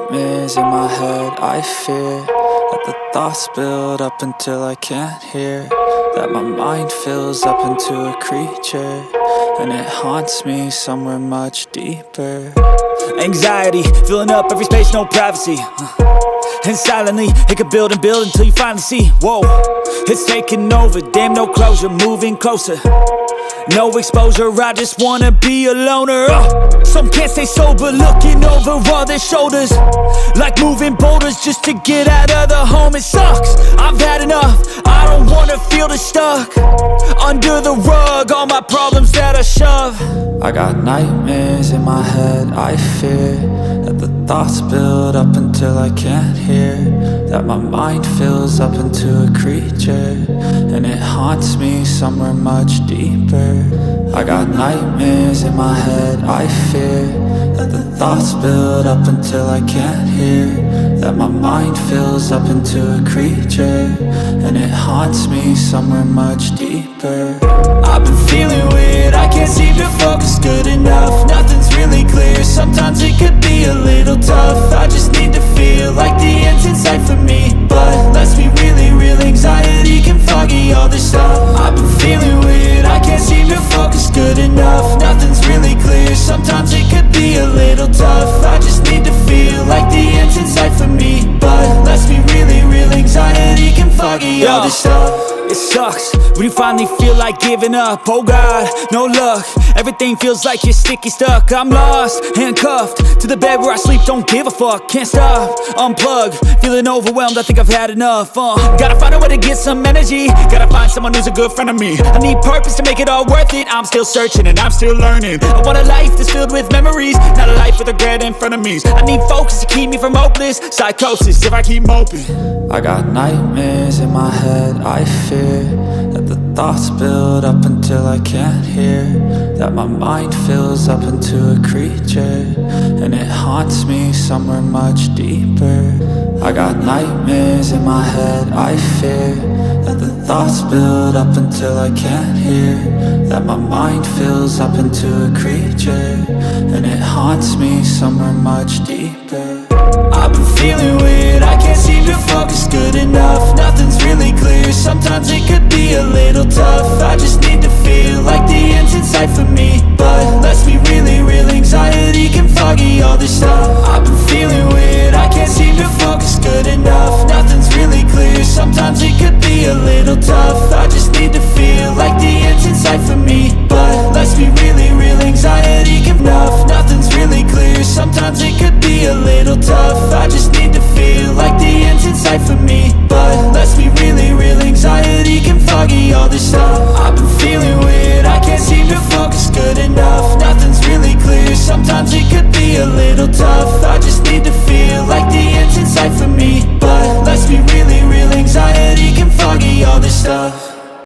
nightmares in my head. I fear that the thoughts build up until I can't hear, that my mind fills up into a creature, and it haunts me somewhere much deeper. Anxiety, filling up every space, no privacy. And silently, it could build and build until you finally see, whoa, it's taking over, damn, no closure, moving closer. No exposure, I just wanna be a loner. Some can't stay sober, looking over all their shoulders, like moving boulders just to get out of the home. It sucks, I've had enough, I don't wanna feel the stuck under the rug, all my problems that I shove. I got nightmares in my head. I fear that the thoughts build up until I can't hear, that my mind fills up into a creature, and it haunts me somewhere much deeper. I got nightmares in my head. I fear that the thoughts build up until I can't hear, that my mind fills up into a creature, and it haunts me somewhere much deeper. I've been feeling weird, I can't seem to focus good enough. Nothing's really clear, sometimes it could be a little tough. I just need to feel like the end's in sight for me, but let's be really real, anxiety can foggy all this stuff. I've been feeling weird, I can't seem to focus good enough. Nothing's really clear, sometimes it could be a little tough. I just need to feel like the end's in sight for me, but let's be really real, anxiety can foggy all this stuff. It sucks when you finally feel like giving up. Oh God, no luck, everything feels like you're sticky stuck. I'm lost, handcuffed to the bed where I sleep, don't give a fuck. Can't stop, unplug, feeling overwhelmed, I think I've had enough. Gotta find a way to get some energy, gotta find someone who's a good friend of me. I need purpose to make it all worth it, I'm still searching and I'm still learning. I want a life that's filled with memories, not a life with regret and frenemies. I need focus to keep me from hopeless psychosis if I keep moping. I got nightmares in my head. I fear that the thoughts build up until I can't hear, that my mind fills up into a creature, and it haunts me somewhere much deeper. I got nightmares in my head. I fear that the thoughts build up until I can't hear, that my mind fills up into a creature, and it haunts me somewhere much deeper. I've been feeling weird, I can't seem to focus good enough. Nothing's really clear, sometimes it could be a little tough. I just need to feel like the end's in sight for me, but let's be really real, anxiety can foggy all this stuff. I've been feeling weird, I can't seem to focus good enough. Nothing's really clear, sometimes it could be a little tough. I just need to feel like the end's in sight for me, but let's be really real, anxiety can enough. Nothing's really clear, sometimes it could be a little tough. I just need to feel like the end's in sight for me, but let's be really real, anxiety can foggy all this stuff. I've been feeling weird, I can't seem to focus good enough. Nothing's really clear, sometimes it could be a little tough.